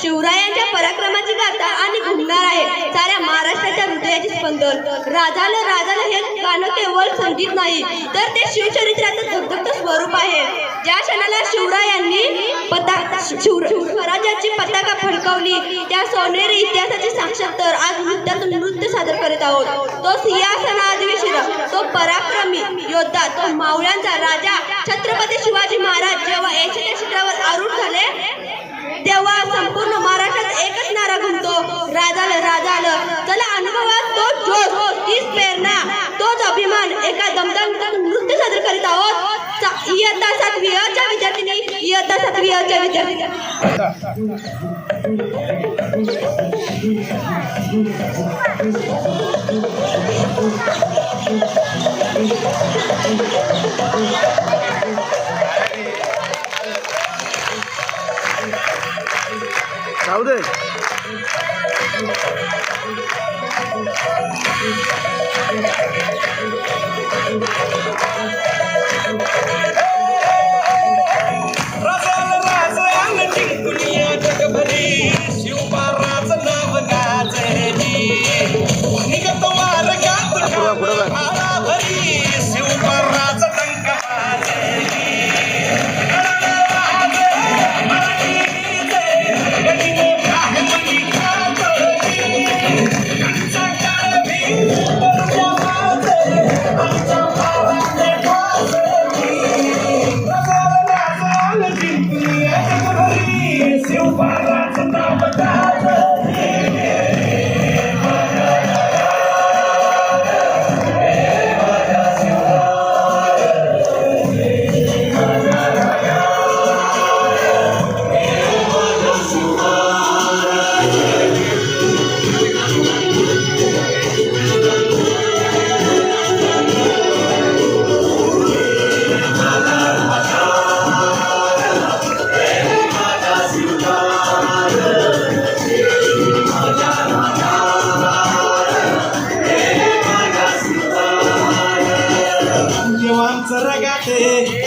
शिवरायांच्या पराक्रमाची गाथा आणि घुमणार आहे साऱ्या महाराष्ट्राच्या हृदयाचे स्पंदन. राजाला राजाला हे गाणं केवळ संगीत नाही तर ते शिवचरित्राचं धगधगतं स्वरूप आहे. ज्या क्षणाला शिवरायांनी स्वराज्याची पताका फडकवली त्या सोनेरी इतिहासाचे साक्षात्तर आज नृत्यातून नृत्य सादर करीत आहोत. तो सिंहासनाधीशीर, तो पराक्रमी योद्धा, तो मावळ्यांचा राजा छत्रपती शिवाजी महाराज जेव्हा ऐशीच्या शिखरावर आरूढ झाले तेव्हा संपूर्ण महाराष्ट्रात एकच नारा घुमतो, राजाला राजाला. चला अनुभवा तो जोश, तीच प्रेरणा, तोच अभिमान एका दमदम नृत्य सादर करीत आहोत. इयत्ता 7वी च्या विद्यार्थिनी, इयत्ता 7वी च्या विद्यार्थी. जाऊ दे.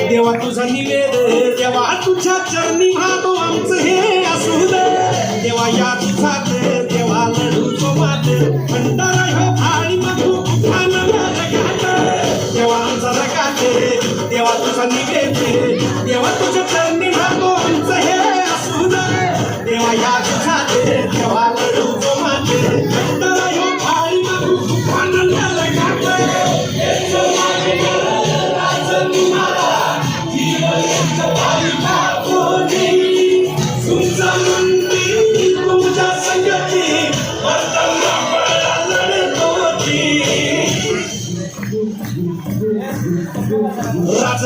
देवा तुझा निवेद, देवा तुझ्या चरणी भातो आमचं हे असू दे. देवा या तुझात देवा लढूचो मात भंडारा ह्यो थाळी मधू आनंद जगात. देवा आमचा जगात देवा तुझा निवेद, देवा तुझ्या चरणी भातो आमचं हे असू दे. देवा या तुझात देवा लढूचो मात भंडारा ह्यो थाळी मधू आनंद जगात. राज